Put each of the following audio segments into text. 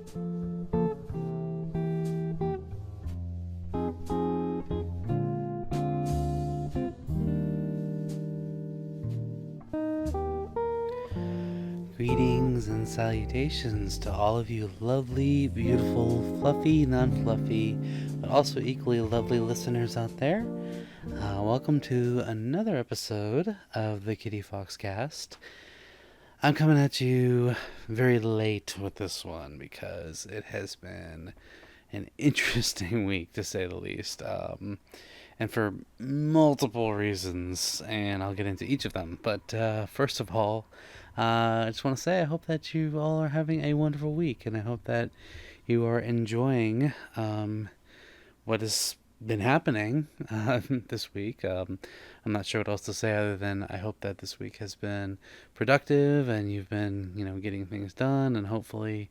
Greetings and salutations to all of you lovely, beautiful, fluffy, non-fluffy, but also equally lovely listeners out there. Welcome to another episode of the KittyFoxCast. I'm coming at you very late with this one because it has been an interesting week, to say the least, and for multiple reasons, and I'll get into each of them. But first of all, I just want to say I hope that you all are having a wonderful week, and I hope that you are enjoying what has been happening this week. I'm not sure what else to say other than I hope that this week has been productive and you've been, getting things done, and hopefully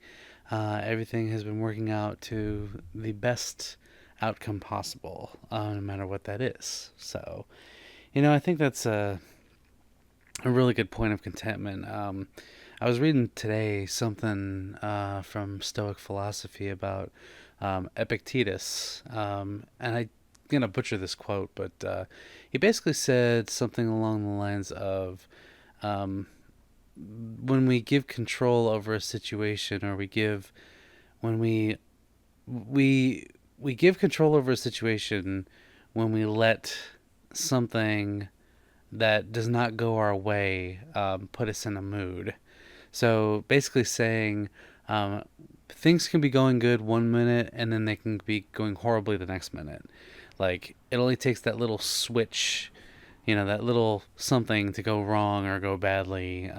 everything has been working out to the best outcome possible, no matter what that is. So, I think that's a really good point of contentment. I was reading today something from Stoic philosophy about Epictetus, and I'm gonna butcher this quote, but he basically said something along the lines of, when we give control over a situation, or when we give control over a situation when we let something that does not go our way put us in a mood. So basically saying, things can be going good one minute and then they can be going horribly the next minute. Like, it only takes that little switch, that little something to go wrong or go badly,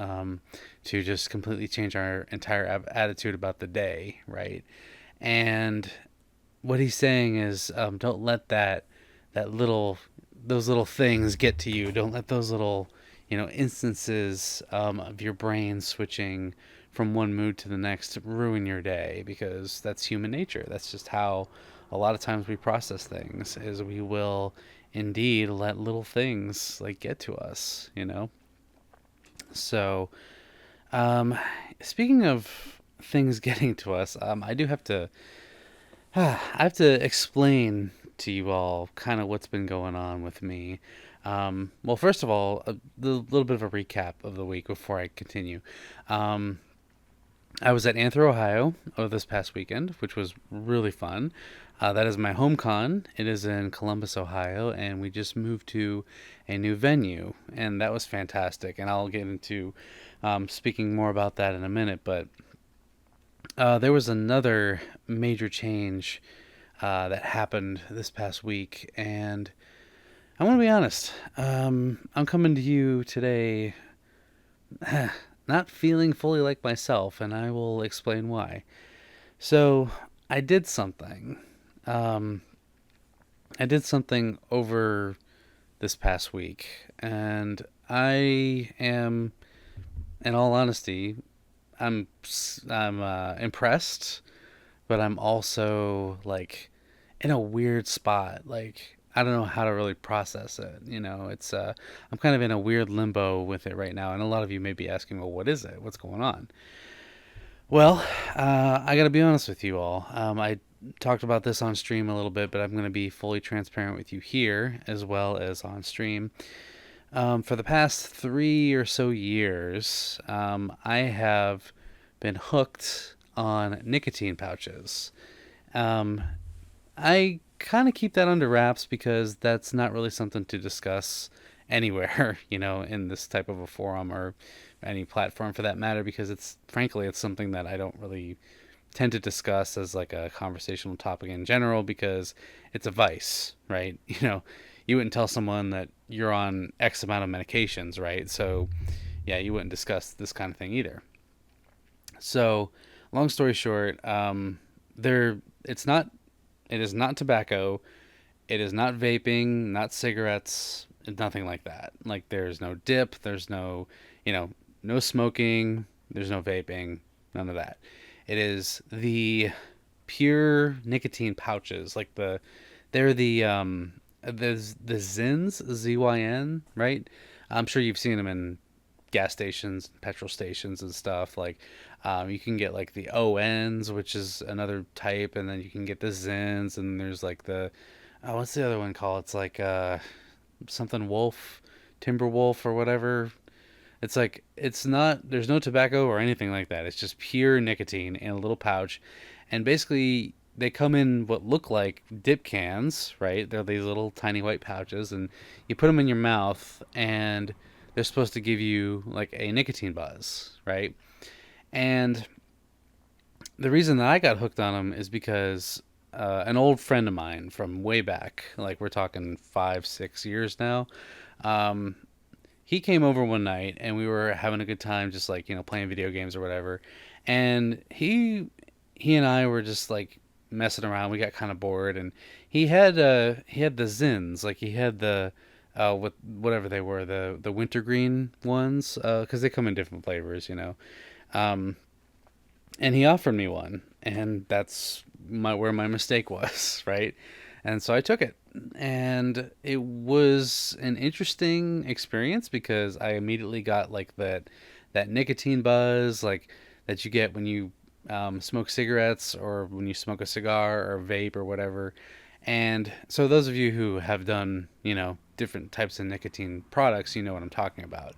to just completely change our entire attitude about the day, right? And what he's saying is, don't let those little things get to you. Don't let those little, instances of your brain switching from one mood to the next ruin your day, because that's human nature. That's just how a lot of times we process things, is we will indeed let little things get to us, So, speaking of things getting to us, I do have to I have to explain to you all kind of what's been going on with me. Well, first of all, a little bit of a recap of the week before I continue. Um, I was at AnthrOhio this past weekend, which was really fun. That is my home con. It is in Columbus, Ohio, and we just moved to a new venue, and that was fantastic. And I'll get into speaking more about that in a minute, but there was another major change that happened this past week, and I want to be honest. I'm coming to you today not feeling fully like myself, and I will explain why. So, I did something. Um, I did something over this past week, and I am, in all honesty, I'm I'm impressed, but I'm also in a weird spot. Like, I don't know how to really process it. It's I'm kind of in a weird limbo with it right now, and a lot of you may be asking, well, what is it? What's going on? Well, I got to be honest with you all. I talked about this on stream a little bit, but I'm going to be fully transparent with you here as well as on stream. For the past 3 or so years, I have been hooked on nicotine pouches. Um, I kind of keep that under wraps because that's not really something to discuss anywhere, in this type of a forum or any platform for that matter, because it's something that I don't really tend to discuss as like a conversational topic in general, because it's a vice, right? You wouldn't tell someone that you're on X amount of medications, right? So, yeah, you wouldn't discuss this kind of thing either. So, long story short, there it is not tobacco, it is not vaping, not cigarettes, nothing like that. Like, there's no dip, there's no smoking, there's no vaping, none of that. It is the pure nicotine pouches, they're the Zins, ZYN, right? I'm sure you've seen them in gas stations, petrol stations, and stuff. Like, you can get like the ONs, which is another type, and then you can get the Zins, and there's like the what's the other one called? It's like something Wolf, Timber Wolf, or whatever. It's like it's not. There's no tobacco or anything like that. It's just pure nicotine in a little pouch, and basically they come in what look like dip cans, right? They're these little tiny white pouches, and you put them in your mouth, and they're supposed to give you like a nicotine buzz, right? And the reason that I got hooked on them is because an old friend of mine from way back, like we're talking 5, 6 years now, um, he came over one night and we were having a good time, just like playing video games or whatever. And he and I were just like messing around. We got kind of bored, and he had the Zins, like he had the whatever they were, the wintergreen ones, because they come in different flavors. Um, and he offered me one, and that's where my mistake was, right? And so I took it, and it was an interesting experience because I immediately got like that nicotine buzz, like that you get when you smoke cigarettes or when you smoke a cigar or vape or whatever. And so those of you who have done different types of nicotine products, you know what I'm talking about.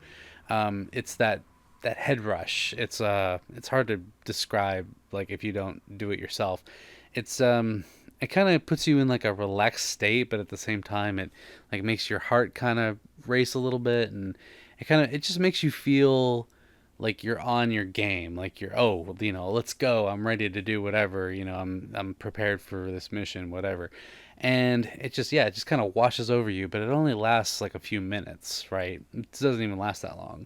It's that head rush. It's hard to describe, like, if you don't do it yourself. It kind of puts you in like a relaxed state, but at the same time it like makes your heart kind of race a little bit, and it just makes you feel like you're on your game, like you're, oh, let's go, I'm ready to do whatever, I'm prepared for this mission, whatever. And it just, yeah, it just kind of washes over you, but it only lasts like a few minutes, right? It doesn't even last that long.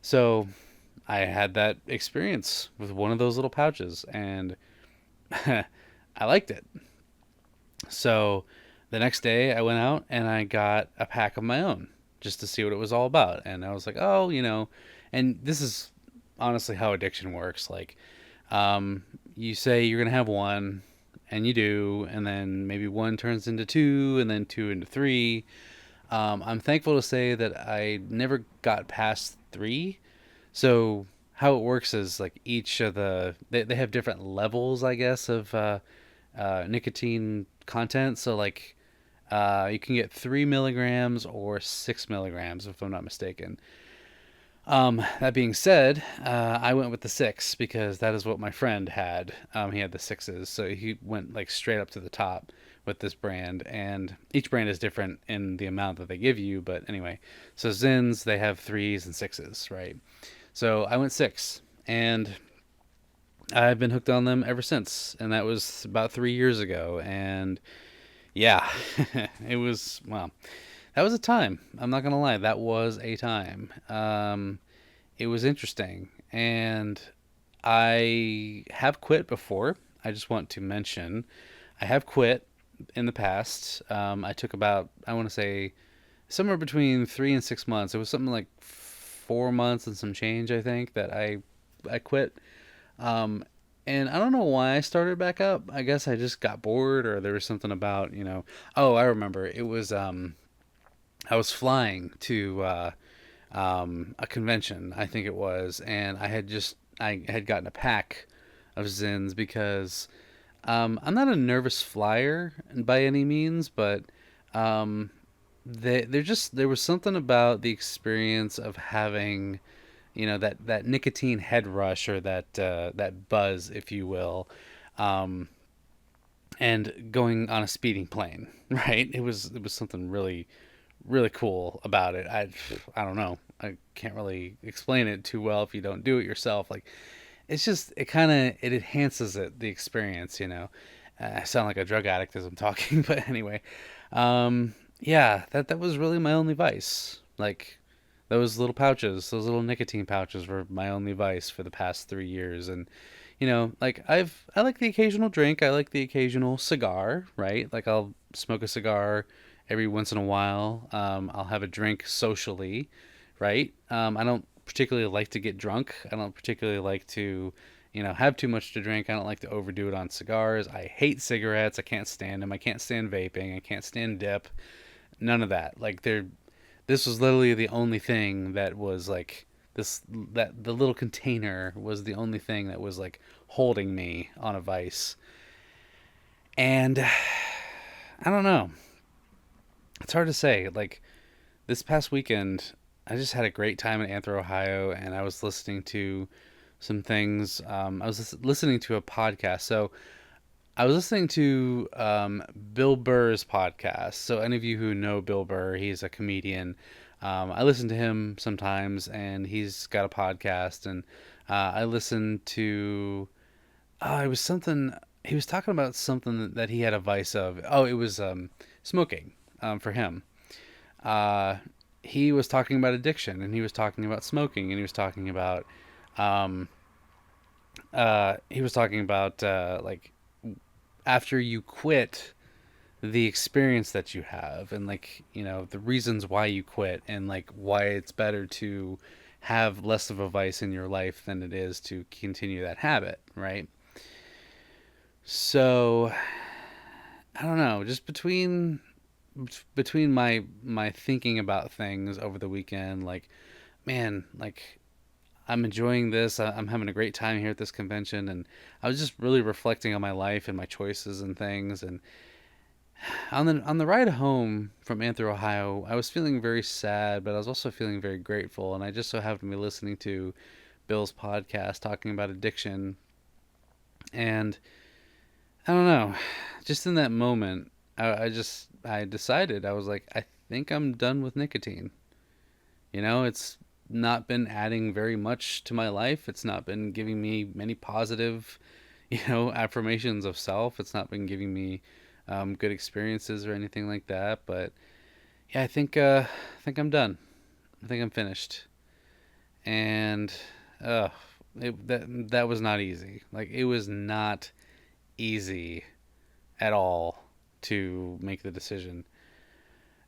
So I had that experience with one of those little pouches, and I liked it. So the next day I went out and I got a pack of my own just to see what it was all about. And I was like, oh, and this is honestly how addiction works. Like, you say you're going to have one, and you do, and then maybe one turns into two, and then two into three. I'm thankful to say that I never got past three. So how it works is like each of they have different levels, I guess, of nicotine content. So like you can get 3 milligrams or 6 milligrams, if I'm not mistaken. That being said, I went with the six because that is what my friend had. He had the sixes, so he went like straight up to the top with this brand, and each brand is different in the amount that they give you. But anyway, so Zins, they have threes and sixes, right? So I went six, and I've been hooked on them ever since, and that was about 3 years ago. And yeah, it was, well, that was a time. I'm not gonna lie, that was a time. It was interesting, and I have quit before. I just want to mention, I have quit in the past. I took about, I want to say, somewhere between 3 and 6 months. It was something like 4 months and some change, I think, that I quit. Um, and I don't know why I started back up. I guess I just got bored, or there was something about, Oh, I remember. It was I was flying to a convention, I think it was, and I had gotten a pack of Zins because I'm not a nervous flyer by any means, but um, there was something about the experience of having that nicotine head rush, or that buzz, if you will, um, and going on a speeding plane, right? It was something really really cool about it. I don't know. I can't really explain it too well if you don't do it yourself. Like, it's just, it enhances the experience. I sound like a drug addict as I'm talking, but anyway, yeah, that was really my only vice. Like, those little pouches, those little nicotine pouches were my only vice for the past 3 years. And like, I like the occasional drink, I like the occasional cigar, right? Like, I'll smoke a cigar every once in a while. I'll have a drink socially, right? I don't particularly like to get drunk. I don't particularly like to, have too much to drink. I don't like to overdo it on cigars. I hate cigarettes. I can't stand them. I can't stand vaping. I can't stand dip. None of that. Like, this was literally the only thing that was like this that the little container was the only thing that was like holding me on a vice. And I don't know. It's hard to say. Like this past weekend, I just had a great time in AnthrOhio, and I was listening to some things. I was listening to a podcast. So I was listening to Bill Burr's podcast. So any of you who know Bill Burr, he's a comedian. I listen to him sometimes, and he's got a podcast. And I listened to. It was something. He was talking about something that he had a vice of. Oh, it was smoking for him. Uh, he was talking about addiction, and he was talking about smoking, and he was talking about um, like after you quit, the experience that you have, and like the reasons why you quit, and like why it's better to have less of a vice in your life than it is to continue that habit, right? So I don't know, just between my thinking about things over the weekend, like man, like I'm enjoying this. I'm having a great time here at this convention, and I was just really reflecting on my life and my choices and things. And on the ride home from Anthro, Ohio, I was feeling very sad, but I was also feeling very grateful. And I just so happened to be listening to Bill's podcast talking about addiction, and I don't know, just in that moment, I decided I was like, I think I'm done with nicotine. It's not been adding very much to my life. It's not been giving me many positive, affirmations of self. It's not been giving me good experiences or anything like that. But yeah, I think I'm done. I think I'm finished. And uh, that was not easy. Like it was not easy at all to make the decision.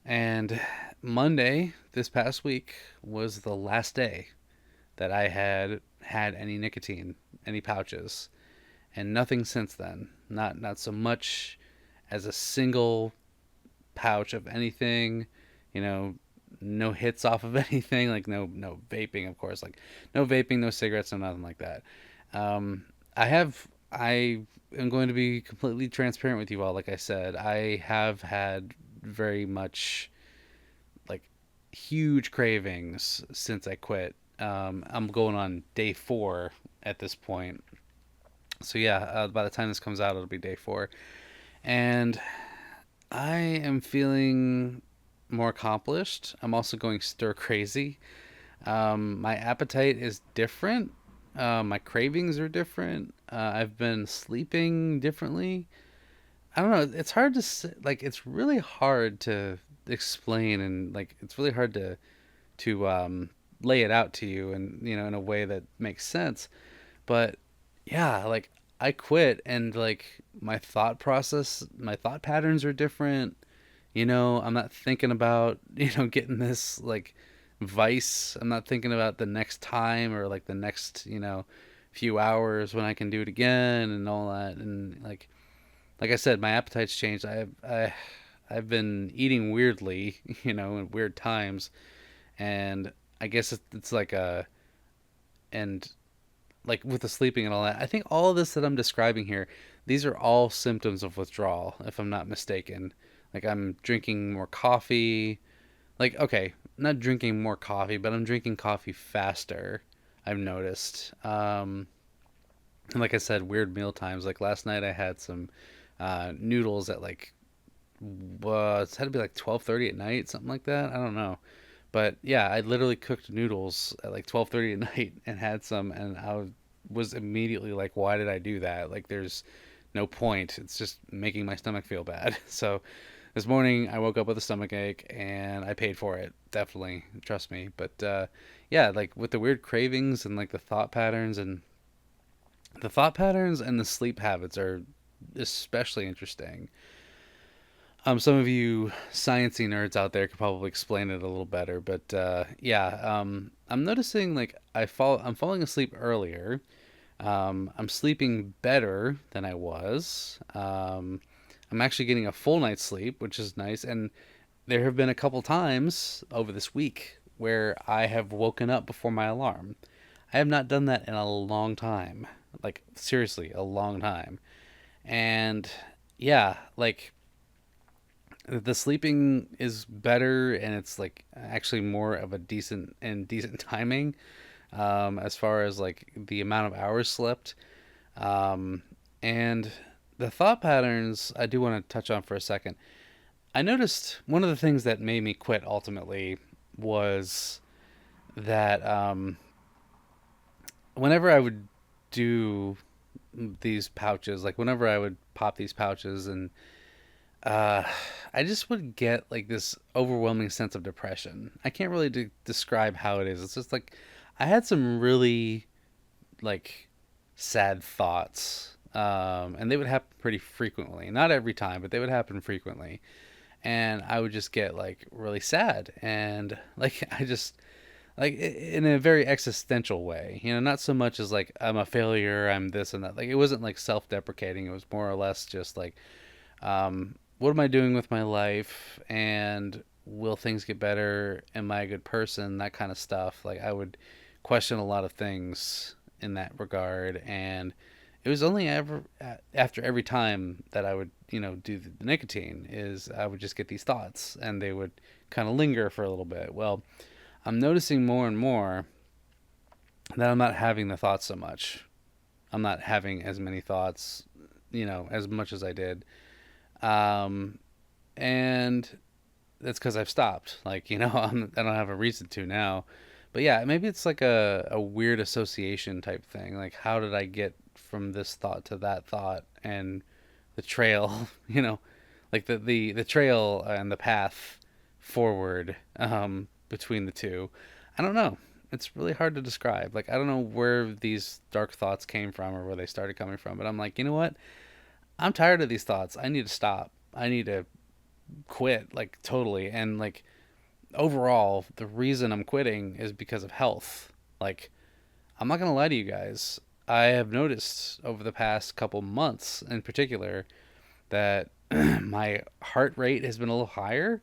And Monday this past week was the last day that I had any nicotine, any pouches, and nothing since then. Not so much as a single pouch of anything, you know, no hits off of anything, like no vaping, of course, like no vaping, no cigarettes, no nothing like that. I am going to be completely transparent with you all. Like I said, I have had very much like huge cravings since I quit. I'm going on day 4 at this point. So yeah, by the time this comes out, it'll be day 4, and I am feeling more accomplished. I'm also going stir crazy. My appetite is different. My cravings are different. I've been sleeping differently. I don't know. It's hard to like. It's really hard to explain, and like it's really hard to lay it out to you, and in a way that makes sense. But yeah, like I quit, and like my thought patterns are different. I'm not thinking about getting this like vice. I'm not thinking about the next time or like the next few hours when I can do it again and all that. And like I said, my appetite's changed. I've been eating weirdly, in weird times, and I guess it's like a and like with the sleeping and all that. I think all of this that I'm describing here, these are all symptoms of withdrawal, if I'm not mistaken. Like I'm drinking more coffee. Like okay, not drinking more coffee, but I'm drinking coffee faster. I've noticed. And like I said, weird meal times. Like last night, I had some noodles at like it's had to be like 12:30 at night, something like that. I don't know. But yeah, I literally cooked noodles at like 12:30 at night and had some, and was immediately like, why did I do that? Like, there's no point. It's just making my stomach feel bad. So this morning I woke up with a stomach ache, and I paid for it. Definitely, trust me. But yeah, like with the weird cravings and like the sleep habits are especially interesting. Some of you sciencey nerds out there could probably explain it a little better, but yeah, I'm noticing like I'm falling asleep earlier. I'm sleeping better than I was. I'm actually getting a full night's sleep, which is nice. And there have been a couple times over this week where I have woken up before my alarm. I have not done that in a long time. Like, seriously, a long time. And yeah, like, the sleeping is better, and it's like actually more of a decent timing, as far as like the amount of hours slept. Um, and the thought patterns I do want to touch on for a second. I noticed one of the things that made me quit ultimately was that whenever I would do these pouches, like whenever I would pop these pouches, and uh, I just would get like this overwhelming sense of depression. I can't really describe how it is. It's just like I had some really like sad thoughts, and they would happen pretty frequently. Not every time, but they would happen frequently, and I would just get like really sad, and like I just like in a very existential way, not so much as like I'm a failure, I'm this and that. Like it wasn't like self-deprecating. It was more or less just like, what am I doing with my life, and will things get better? Am I a good person? That kind of stuff. Like I would question a lot of things in that regard, and it was only ever after every time that I would do the nicotine is I would just get these thoughts, and they would kind of linger for a little bit. Well, I'm noticing more and more that I'm not having the thoughts so much. I'm not having as many thoughts, as much as I did. Um, and that's because I've stopped. Like, I don't have a reason to now. But yeah, maybe it's like a weird association type thing. Like, how did I get from this thought to that thought? And the trail, like the trail and the path forward, between the two. I don't know. It's really hard to describe. Like, I don't know where these dark thoughts came from or where they started coming from. But I'm like, you know what? I'm tired of these thoughts. I need to stop. I need to quit, like, totally. And, like, overall, the reason I'm quitting is because of health. Like, I'm not going to lie to you guys. I have noticed over the past couple months in particular that my heart rate has been a little higher.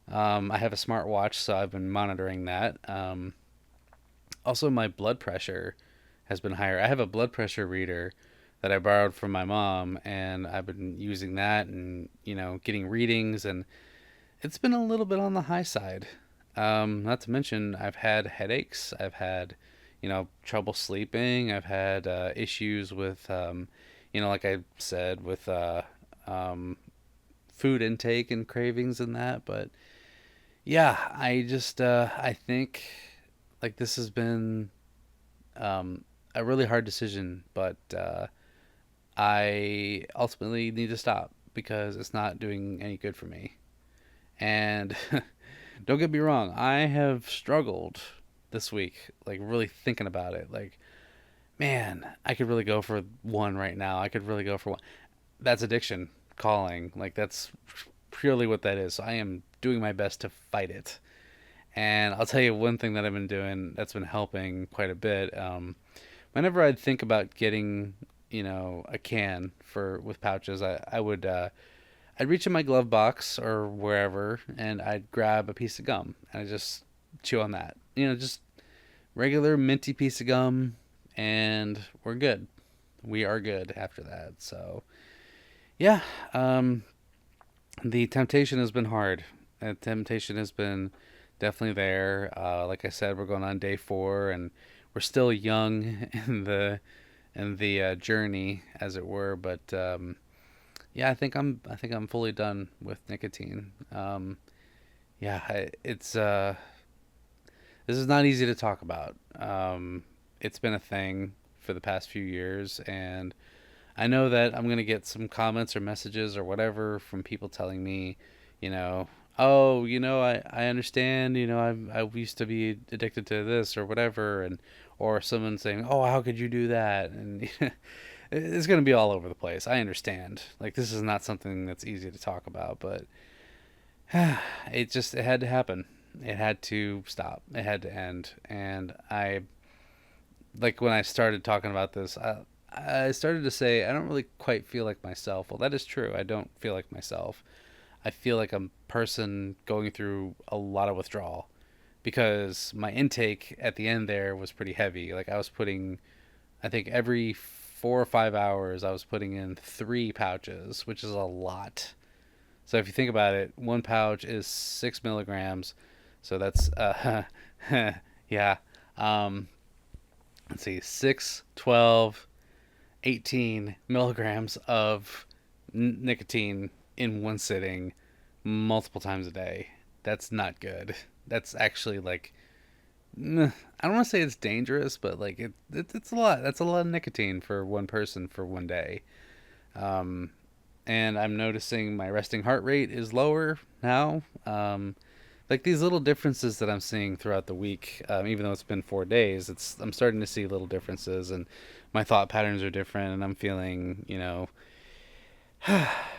I have a smartwatch, so I've been monitoring that. Also, my blood pressure has been higher. I have a blood pressure reader that I borrowed from my mom, and I've been using that and, getting readings, and it's been a little bit on the high side. Not to mention, I've had headaches. I've had, trouble sleeping. I've had issues with, like I said, with um, food intake and cravings and that. But yeah, I think like this has been a really hard decision, but I ultimately need to stop because it's not doing any good for me. And don't get me wrong, I have struggled this week, like really thinking about it. Like, man, I could really go for one right now. I could really go for one. That's addiction calling. Like, that's purely what that is. So I am doing my best to fight it. And I'll tell you one thing that I've been doing that's been helping quite a bit. Whenever I'd think about getting, a can for with pouches, I would I'd reach in my glove box or wherever, and I'd grab a piece of gum and I just chew on that. Just regular minty piece of gum, and we're good. We are good after that. So yeah, the temptation has been hard. The temptation has been definitely there. Like I said, we're going on day 4, and we're still young in the journey, as it were. But yeah, I think I'm fully done with nicotine. Yeah, it's this is not easy to talk about. It's been a thing for the past few years, and I know that I'm gonna get some comments or messages or whatever from people telling me, you know, oh, I understand, I used to be addicted to this or whatever, and or someone saying, oh, how could you do that? And it's gonna be all over the place. I understand. Like this is not something that's easy to talk about, but it had to happen. It had to stop. It had to end. And I like when I started talking about this, I started to say I don't really quite feel like myself. Well, that is true. I don't feel like myself. I feel like a person going through a lot of withdrawal because my intake at the end there was pretty heavy. Like I was putting, I think every 4 or 5 hours, I was putting in 3 pouches, which is a lot. So if you think about it, one pouch is 6 milligrams. So that's, yeah. Um, let's see, 6, 12, 18 milligrams of nicotine in one sitting multiple times a day. That's not good. That's actually like, I don't want to say it's dangerous, but like it's a lot. That's a lot of nicotine for one person for one day. Um, and I'm noticing my resting heart rate is lower now. Like these little differences that I'm seeing throughout the week, even though it's been 4 days, I'm starting to see little differences, and my thought patterns are different, and I'm feeling, if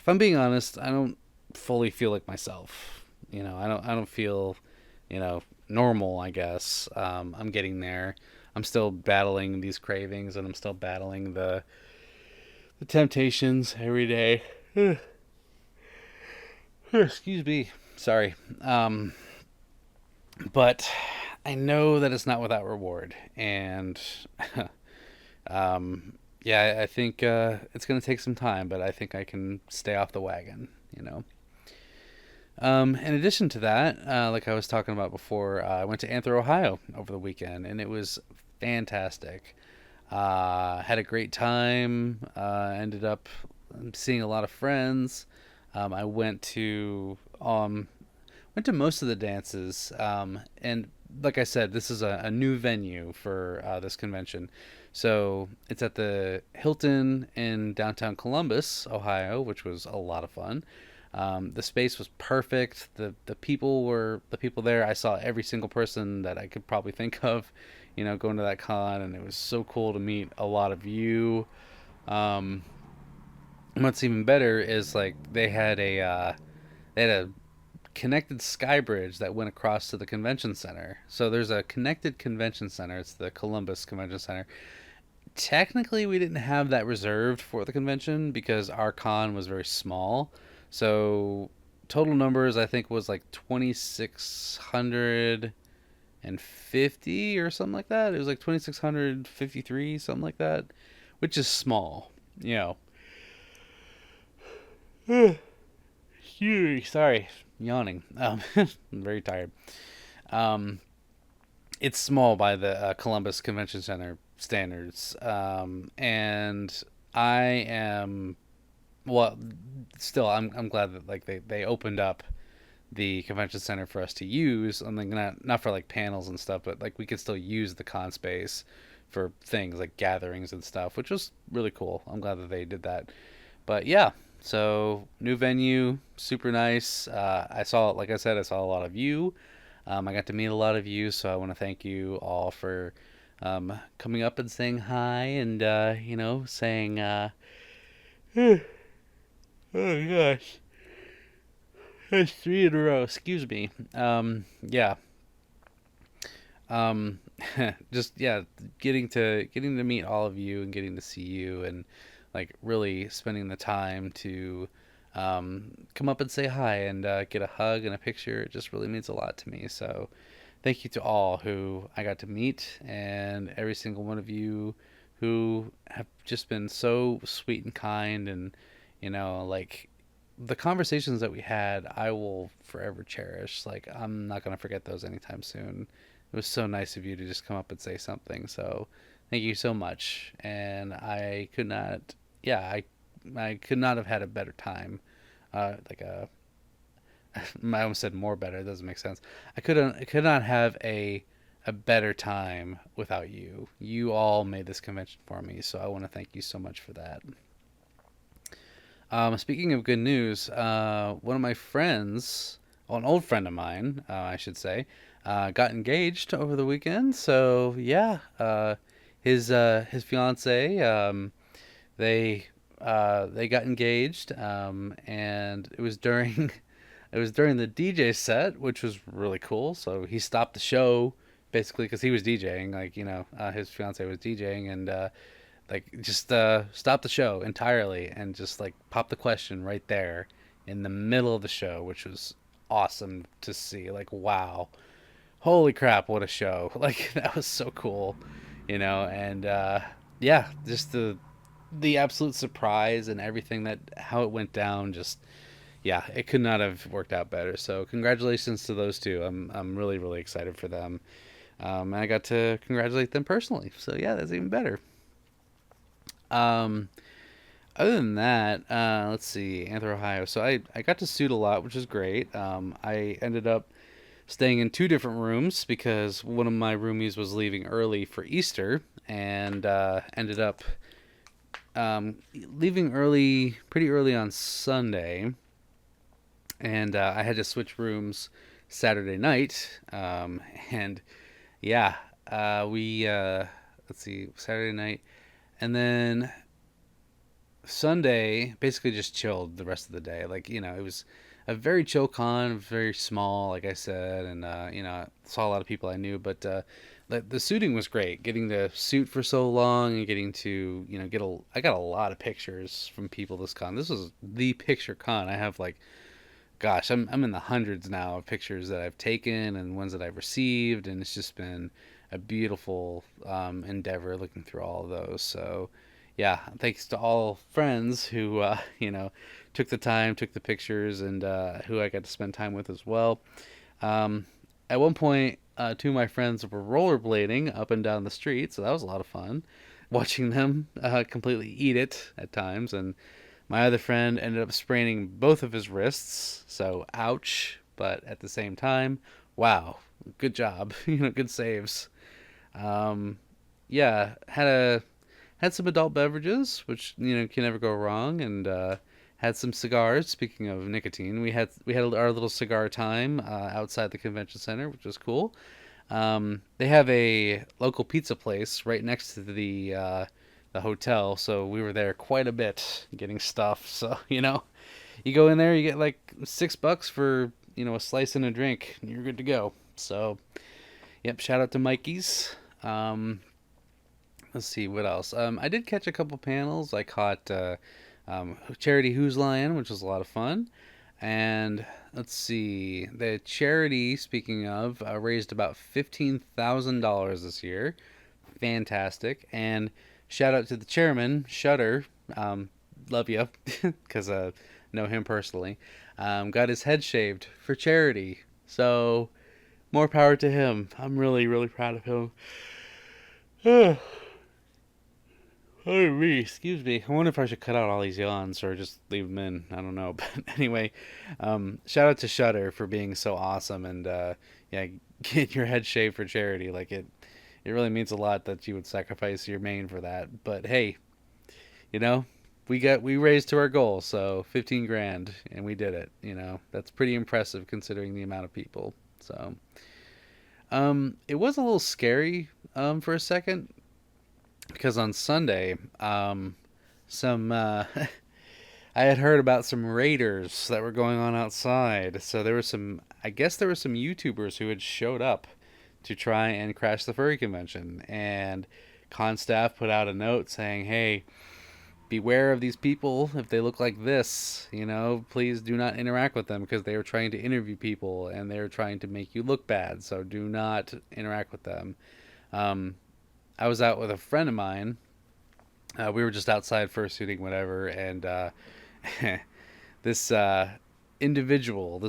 I'm being honest, I don't fully feel like myself. I don't feel, normal. I guess I'm getting there. I'm still battling these cravings, and I'm still battling the temptations every day. Excuse me. Sorry. But I know that it's not without reward, and yeah, I think it's going to take some time, but I think I can stay off the wagon. In addition to that, like I was talking about before, I went to AnthrOhio over the weekend, and it was fantastic. Had a great time. Ended up seeing a lot of friends. I went to most of the dances, and like I said, this is a new venue for this convention. So it's at the Hilton in downtown Columbus, Ohio, which was a lot of fun. The space was perfect. The people there. I saw every single person that I could probably think of, going to that con, and it was so cool to meet a lot of you. Um, what's even better is like they had a connected sky bridge that went across to the convention center. So there's a connected convention center. It's the Columbus Convention Center. Technically, we didn't have that reserved for the convention because our con was very small. So total numbers I think was like 2,650 or something like that. It was like 2,653, something like that, which is small. You know. Sorry, yawning. I'm very tired. Um, it's small by the Columbus Convention Center standards, and I am well. Still, I'm glad that like they opened up the convention center for us to use. I mean, not for like panels and stuff, but like we could still use the con space for things like gatherings and stuff, which was really cool. I'm glad that they did that. But yeah, so new venue, super nice. I saw, like I said, I saw a lot of you. I got to meet a lot of you, so I want to thank you all for coming up and saying hi and saying oh gosh, that's 3 in a row. Excuse me. Yeah. Um, just yeah, getting to meet all of you and getting to see you and like really spending the time to come up and say hi and get a hug and a picture. It just really means a lot to me. So thank you to all who I got to meet and every single one of you who have just been so sweet and kind and like the conversations that we had I will forever cherish. Like I'm not going to forget those anytime soon. It was so nice of you to just come up and say something. So thank you so much. And I could not, yeah, I could not have had a better time. Like a, I almost said more better. It doesn't make sense. I could not have a better time without you. You all made this convention for me, so I want to thank you so much for that. Speaking of good news, one of my friends, well, an old friend of mine, I should say, got engaged over the weekend. So yeah, his fiance, they got engaged, and it was during it was during the DJ set, which was really cool. So he stopped the show basically because he was DJing, like his fiance was DJing, and like just stop the show entirely and just like pop the question right there in the middle of the show, which was awesome to see. Like wow, holy crap, what a show. Like, that was so cool, and yeah, just the absolute surprise and everything that how it went down, just yeah, it could not have worked out better. So congratulations to those two. I'm really really excited for them. And I got to congratulate them personally. So yeah, that's even better. Um, Other than that, let's see, AnthrOhio. So I got to suit a lot, which is great. I ended up staying in two different rooms because one of my roomies was leaving early for Easter and ended up leaving early, pretty early on Sunday, and I had to switch rooms Saturday night. And yeah, we let's see, Saturday night, and then Sunday basically just chilled the rest of the day. Like, it was a very chill con, very small, like I said, and saw a lot of people I knew, but the suiting was great. Getting to suit for so long and getting to I got a lot of pictures from people this con. This was the picture con. I have like, gosh, I'm in the hundreds now of pictures that I've taken and ones that I've received, and it's just been a beautiful endeavor looking through all of those. So, yeah, thanks to all friends who took the time, took the pictures, and who I got to spend time with as well. Um, at one point, two of my friends were rollerblading up and down the street, so that was a lot of fun. Watching them completely eat it at times, and my other friend ended up spraining both of his wrists, so ouch. But at the same time, wow, good job, good saves. Um, yeah, had some adult beverages, which can never go wrong, and had some cigars. Speaking of nicotine, we had our little cigar time outside the convention center, which was cool. They have a local pizza place right next to the hotel, so we were there quite a bit getting stuff. So you go in there, you get like $6 for a slice and a drink, and you're good to go. So yep, shout out to Mikey's. Let's see what else. I did catch a couple panels. I caught Charity Who's Lion, which was a lot of fun. And let's see, the charity, speaking of, raised about $15,000 this year. Fantastic. And shout out to the chairman, Shutter. Love you, because know him personally. Got his head shaved for charity. So more power to him. I'm really, really proud of him. Oh, me, excuse me. I wonder if I should cut out all these yawns or just leave them in. I don't know. But anyway, shout out to Shutter for being so awesome and yeah, get your head shaved for charity. Like it really means a lot that you would sacrifice your mane for that. But hey, you know, we raised to our goal, so 15 grand, and we did it. That's pretty impressive considering the amount of people. So, it was a little scary for a second because on Sunday, some I had heard about some raiders that were going on outside. So there were some, I guess there were some YouTubers who had showed up to try and crash the furry convention, and con staff put out a note saying, "Hey, beware of these people. If they look like this, please do not interact with them because they are trying to interview people and they are trying to make you look bad. So do not interact with them." Um, I was out with a friend of mine. We were just outside fursuiting, whatever, and this individual.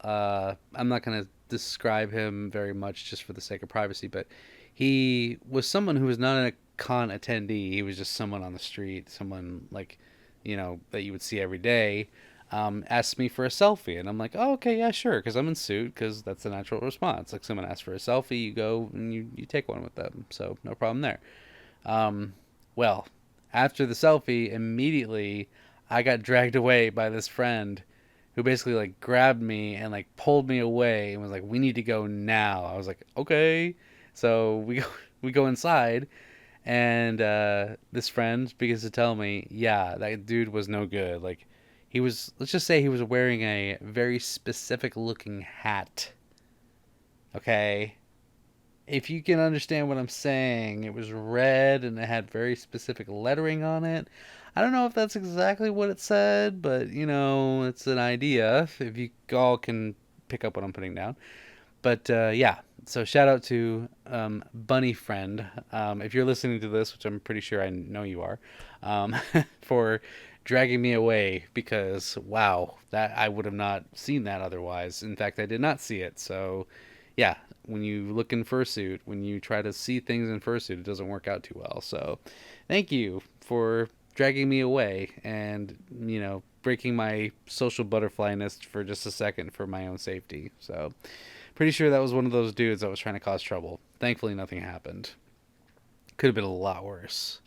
I'm not gonna describe him very much just for the sake of privacy, but he was someone who was not a con attendee. He was just someone on the street, someone like, that you would see every day. Asked me for a selfie, and I'm like, oh, okay, yeah, sure, because I'm in suit, because that's the natural response. Like, someone asks for a selfie, you go and you take one with them, so no problem there. Um, well, after the selfie, immediately I got dragged away by this friend who basically like grabbed me and like pulled me away and was like, "We need to go now." I was like, "Okay." So we go we go inside, and this friend begins to tell me, "Yeah, that dude was no good. Like, he was. Let's just say he was wearing a very specific looking hat. Okay." If you can understand what I'm saying, it was red and it had very specific lettering on it. I don't know if that's exactly what it said, but it's an idea. If you all can pick up what I'm putting down. But yeah, so shout out to Bunny Friend. If you're listening to this, which I'm pretty sure I know you are, for dragging me away because wow, that I would have not seen that otherwise. In fact, I did not see it. So yeah, when you look in fursuit, when you try to see things in fursuit, it doesn't work out too well. So thank you for dragging me away and breaking my social butterfly nest for just a second for my own safety. So pretty sure that was one of those dudes that was trying to cause trouble. Thankfully, nothing happened. Could have been a lot worse.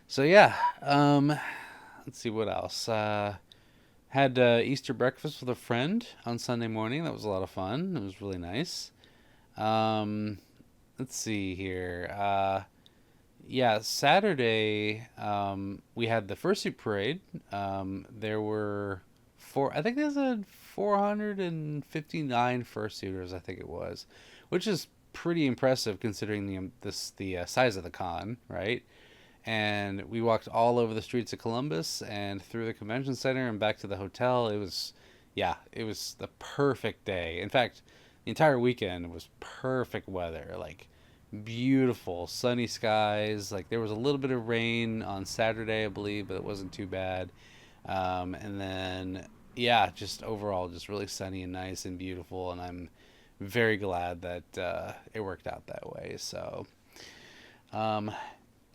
So yeah, let's see what else. Had Easter breakfast with a friend on Sunday morning. That was a lot of fun. It was really nice. Um, let's see here. Yeah, Saturday we had the fursuit parade. There were four. I think there's a 459 fursuiters. I think it was, which is pretty impressive considering the size of the con, right? And we walked all over the streets of Columbus and through the convention center and back to the hotel. Yeah, it was the perfect day. In fact, the entire weekend was perfect weather. Like beautiful sunny skies. Like there was a little bit of rain on Saturday, I believe, but it wasn't too bad. And then yeah, just overall, just really sunny and nice and beautiful. And I'm very glad that it worked out that way. So um,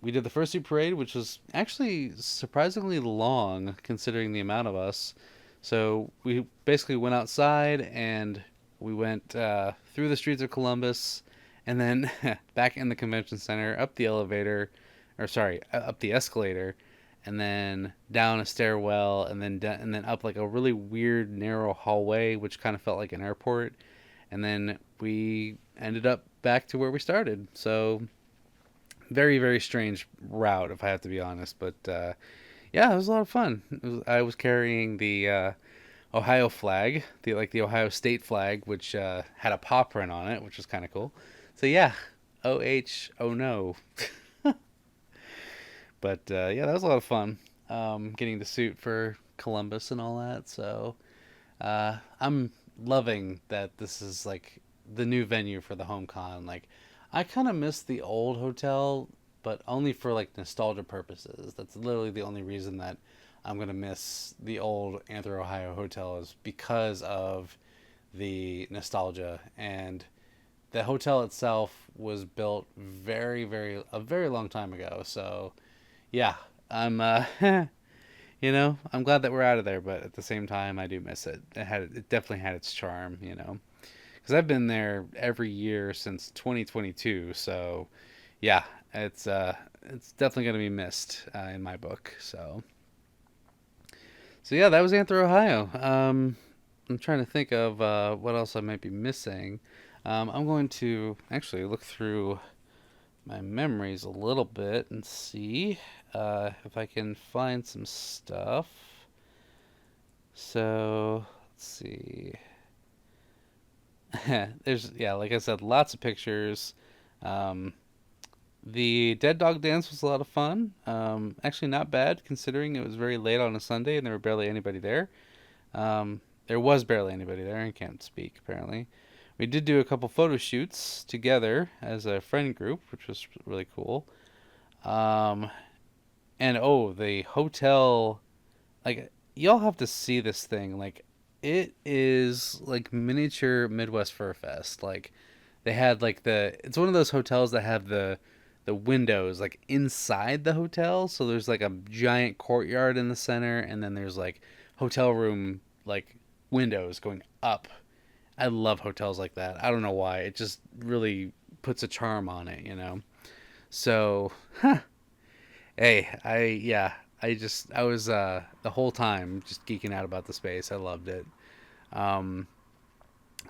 we did the fursuit parade, which was actually surprisingly long considering the amount of us. So we basically went outside and we went through the streets of Columbus and then back in the convention center, up the elevator, or sorry, up the escalator, and then down a stairwell, and then up like a really weird narrow hallway, which kind of felt like an airport, and then we ended up back to where we started. So very very strange route, if I have to be honest, but yeah, it was a lot of fun. I was carrying the Ohio flag, the Ohio State flag, which had a paw print on it, which was kind of cool. So yeah, oh no. But yeah, that was a lot of fun. Getting the suit for Columbus and all that. So I'm loving that this is like the new venue for the home con. Like I kind of miss the old hotel, but only for like nostalgia purposes. That's literally the only reason that I'm gonna miss the old AnthrOhio hotel is because of the nostalgia. And the hotel itself was built a very long time ago. So yeah, I'm I'm glad that we're out of there, but at the same time, I do miss it. It definitely had its charm, because I've been there every year since 2022. So yeah, it's definitely gonna be missed in my book. So yeah, that was AnthrOhio. I'm trying to think of what else I might be missing. I'm going to actually look through my memories a little bit and see if I can find some stuff. So let's see. There's yeah, like I said, lots of pictures. Um, the dead dog dance was a lot of fun. Actually, not bad considering it was very late on a Sunday and there were barely anybody there. There was barely anybody there. I can't speak apparently. We did do a couple photo shoots together as a friend group, which was really cool. Um, and oh, the hotel, like y'all have to see this thing. Like it is like miniature Midwest Fur Fest. Like they had like it's one of those hotels that have the windows like inside the hotel. So there's like a giant courtyard in the center, and then there's like hotel room like windows going up. I love hotels like that. I don't know why. It just really puts a charm on it. So, hey, I was the whole time just geeking out about the space. I loved it. Um,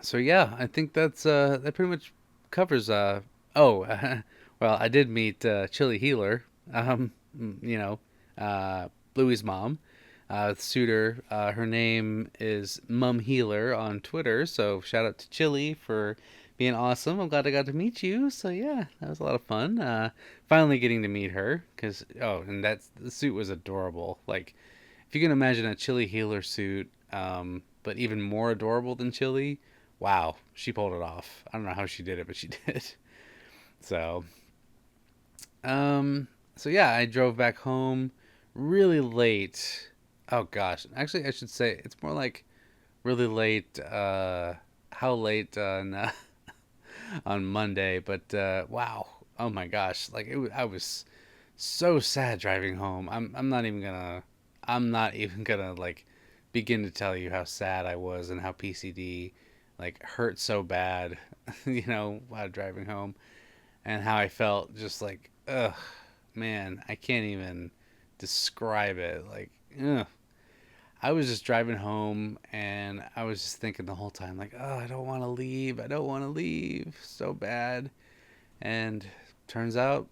so yeah, I think that pretty much covers. Oh, well, I did meet Chili Healer. Um, you know, Bluey's mom, suitor. Her name is Mum Healer on Twitter. So shout out to Chili for being awesome. I'm glad I got to meet you. So yeah, that was a lot of fun. Finally getting to meet her because and the suit was adorable. Like if you can imagine a Chili Healer suit, but even more adorable than Chili. wow, she pulled it off. I don't know how she did it, but she did. So, um, so yeah, I drove back home really late. Oh gosh, actually, I should say it's more like really late. How late on Monday? But wow, oh my gosh, like I was so sad driving home. I'm not even gonna like begin to tell you how sad I was and how PCD like hurt so bad, while driving home, and how I felt just like, ugh, man, I can't even describe it. Like, ugh. I was just driving home and I was just thinking the whole time, like, oh, I don't want to leave. I don't want to leave so bad. And turns out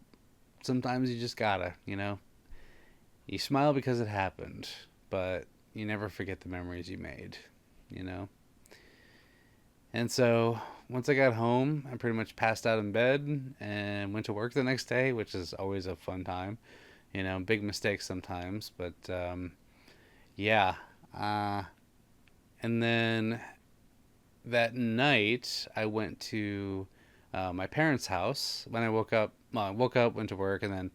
sometimes you just gotta, You smile because it happened, but you never forget the memories you made, you know? And so once I got home, I pretty much passed out in bed and went to work the next day, which is always a fun time. Big mistakes sometimes, but yeah. Uh, and then that night, I went to my parents' house. When I woke up, well, I woke up, went to work, and then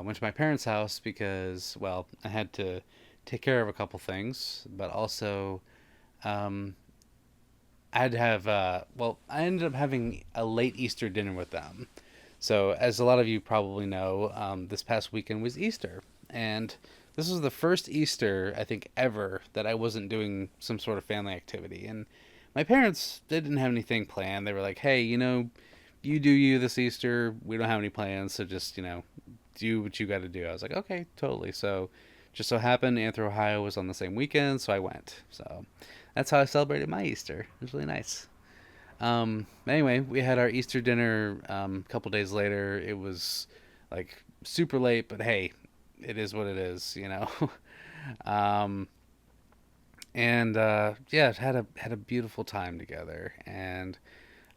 went to my parents' house because, well, I had to take care of a couple things, but also um, I had to have, I ended up having a late Easter dinner with them. So, as a lot of you probably know, this past weekend was Easter. And this was the first Easter, I think, ever that I wasn't doing some sort of family activity. And my parents didn't have anything planned. They were like, hey, you do you this Easter. We don't have any plans. So just, do what you got to do. I was like, okay, totally. So just so happened AnthrOhio was on the same weekend. So I went. So that's how I celebrated my Easter. It was really nice. Anyway, we had our Easter dinner a couple days later. It was like super late, but hey, it is what it is. um, and yeah, had a beautiful time together. And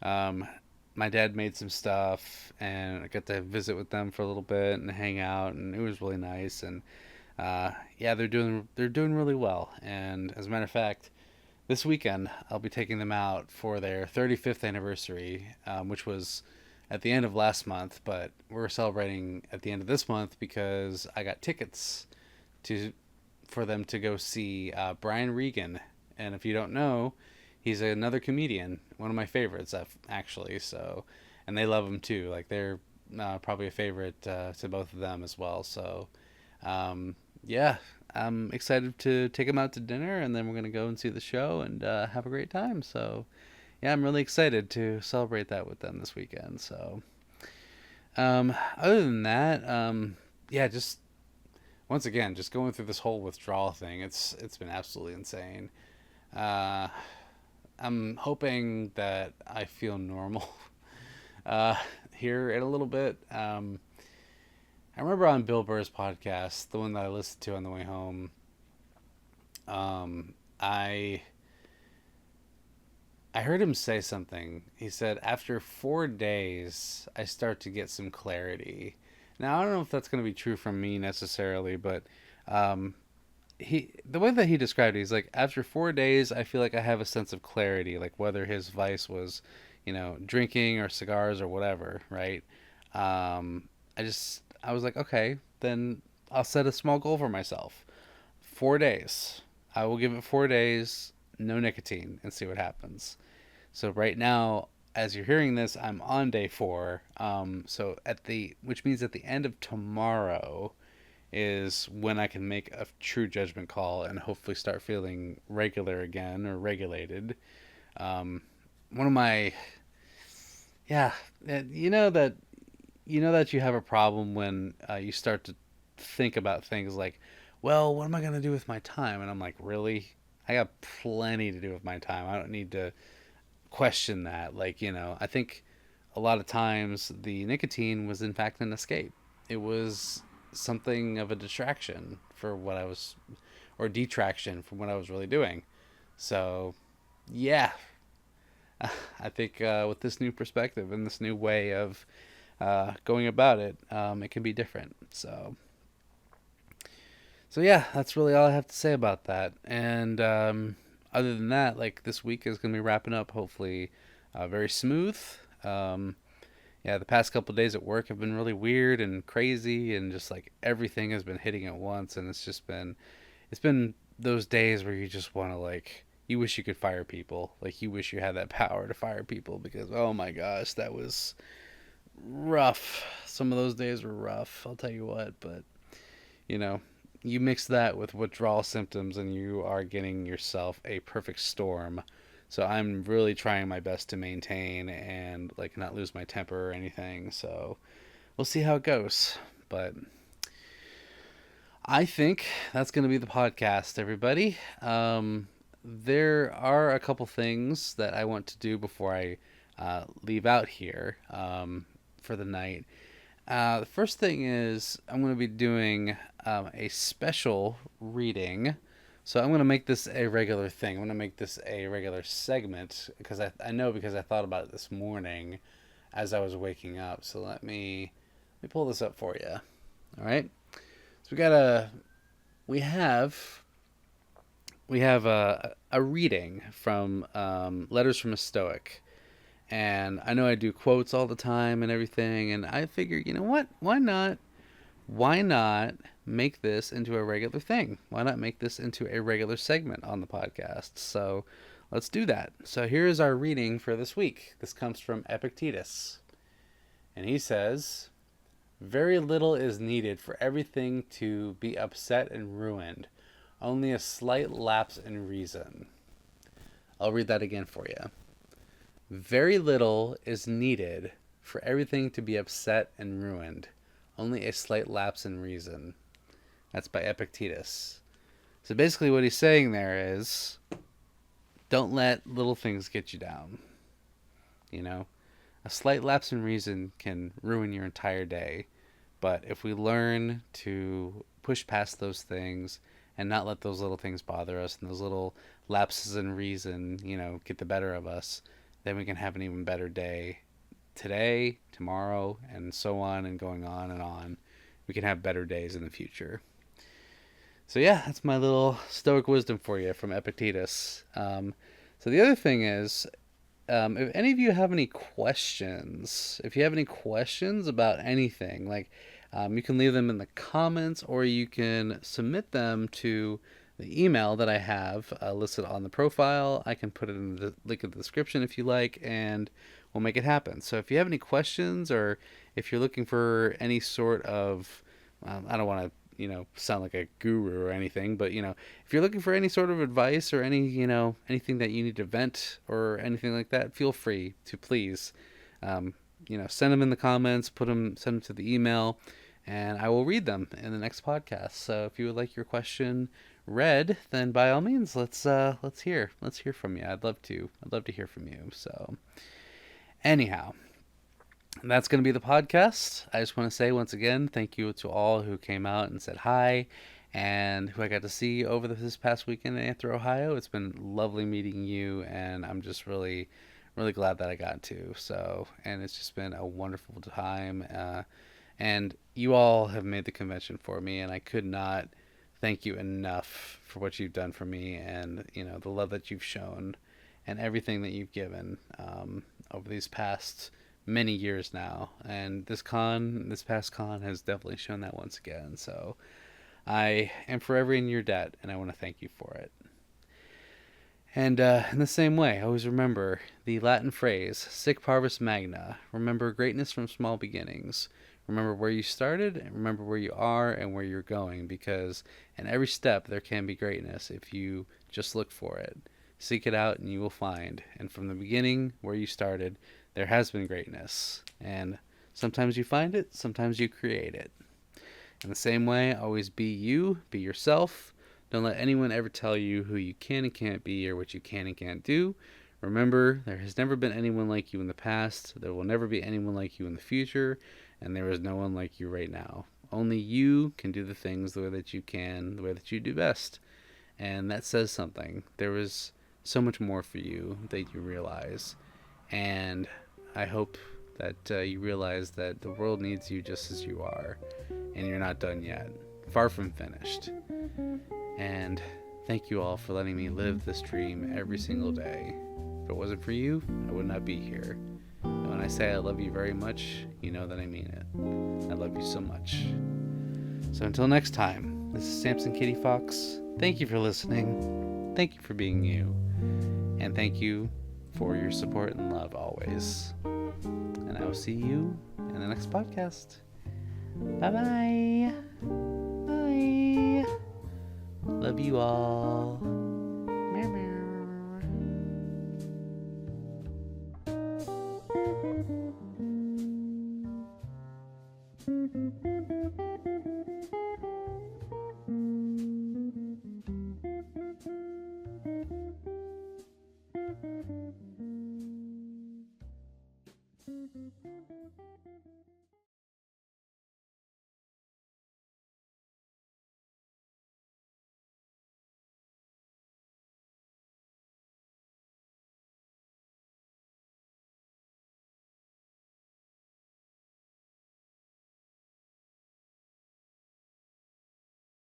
um, my dad made some stuff, and I got to visit with them for a little bit and hang out, and it was really nice. And yeah, they're doing really well. And as a matter of fact, this weekend, I'll be taking them out for their 35th anniversary, which was at the end of last month, but we're celebrating at the end of this month because I got tickets to for them to go see Brian Regan. And if you don't know, he's another comedian, one of my favorites actually. So, and they love him too. Like they're probably a favorite to both of them as well. So, yeah, I'm excited to take them out to dinner, and then we're gonna go and see the show and have a great time. So, yeah, I'm really excited to celebrate that with them this weekend. So, other than that, yeah, just once again, just going through this whole withdrawal thing, it's been absolutely insane. Uh, I'm hoping that I feel normal uh, here in a little bit. I remember on Bill Burr's podcast, the one that I listened to on the way home, I heard him say something. He said after 4 days, I start to get some clarity. Now I don't know if that's going to be true from me necessarily, but um, the way that he described it, he's like after 4 days, I feel like I have a sense of clarity, like whether his vice was, drinking or cigars or whatever, right? Um, I was like, okay, then I'll set a small goal for myself. 4 days. I will give it 4 days, no nicotine, and see what happens. So right now, as you're hearing this, I'm on day four. So which means at the end of tomorrow is when I can make a true judgment call and hopefully start feeling regular again or regulated. Um, one of my, yeah, you know that you have a problem when you start to think about things like, well, what am I going to do with my time? And I'm like, really? I got plenty to do with my time. I don't need to question that. Like, I think a lot of times the nicotine was in fact an escape. It was something of a distraction for what I was, or detraction from what I was really doing. So, yeah, I think with this new perspective and this new way of going about it, it can be different. So yeah, that's really all I have to say about that. And other than that, like this week is gonna be wrapping up hopefully very smooth. Um, yeah, the past couple of days at work have been really weird and crazy, and just like everything has been hitting at once, and it's been those days where you just want to like you wish you could fire people, like you wish you had that power to fire people because oh my gosh, that was rough. Some of those days were rough, I'll tell you what, but you know, you mix that with withdrawal symptoms and you are getting yourself a perfect storm. So I'm really trying my best to maintain and like not lose my temper or anything. So we'll see how it goes. But I think that's going to be the podcast, everybody. There are a couple things that I want to do before I leave out here for the night. The first thing is I'm going to be doing a special reading. So I'm going to make this a regular thing. I'm going to make this a regular segment because I know because I thought about it this morning as I was waking up. So let me pull this up for you. All right. So we have a reading from Letters from a Stoic. And I know I do quotes all the time and everything, and I figure, you know what? Why not? Why not make this into a regular thing? Why not make this into a regular segment on the podcast? So let's do that. So here is our reading for this week. This comes from Epictetus. And he says, very little is needed for everything to be upset and ruined. Only a slight lapse in reason. I'll read that again for you. Very little is needed for everything to be upset and ruined. Only a slight lapse in reason. That's by Epictetus. So basically what he's saying there is, don't let little things get you down. You know, a slight lapse in reason can ruin your entire day. But if we learn to push past those things and not let those little things bother us and those little lapses in reason, you know, get the better of us, then we can have an even better day today, tomorrow, and so on and going on and on. We can have better days in the future. So yeah, that's my little Stoic wisdom for you from Epictetus. So the other thing is, if any of you have any questions, if you have any questions about anything, like you can leave them in the comments or you can submit them to the email that I have listed on the profile. I can put it in the link in the description if you like, and we'll make it happen. So if you have any questions or if you're looking for any sort of, I don't want to, sound like a guru or anything, but, if you're looking for any sort of advice or any, anything that you need to vent or anything like that, feel free to please, send them in the comments, send them to the email, and I will read them in the next podcast. So if you would like your question read, then by all means, let's hear from you. I'd love to hear from you. So anyhow, that's going to be the podcast. I just want to say once again, thank you to all who came out and said hi and who I got to see over this past weekend in AnthrOhio. It's been lovely meeting you, and I'm just really, really glad that I got to. So, and it's just been a wonderful time. And you all have made the convention for me, and I could not thank you enough for what you've done for me and, the love that you've shown and everything that you've given over these past many years now. And this past con has definitely shown that once again. So I am forever in your debt, and I want to thank you for it. And in the same way, always remember the Latin phrase, sic Parvis Magna. Remember greatness from small beginnings. Remember where you started, and remember where you are and where you're going, because in every step there can be greatness if you just look for it. Seek it out and you will find. And from the beginning, where you started, there has been greatness. And sometimes you find it, sometimes you create it. In the same way, always be you, be yourself. Don't let anyone ever tell you who you can and can't be or what you can and can't do. Remember, there has never been anyone like you in the past. There will never be anyone like you in the future. And there is no one like you right now. Only you can do the things the way that you can, the way that you do best. And that says something. There is so much more for you that you realize. And I hope that you realize that the world needs you just as you are. And you're not done yet. Far from finished. And Thank you all for letting me live this dream every single day. If it wasn't for you, I would not be here. And when I say I love you very much, you know that I mean it. I love you so much. So until next time, this is Samson Kitty Fox. Thank you for listening. Thank you for being you. And thank you for your support and love always. And I will see you in the next podcast. Bye-bye. Bye. Love you all.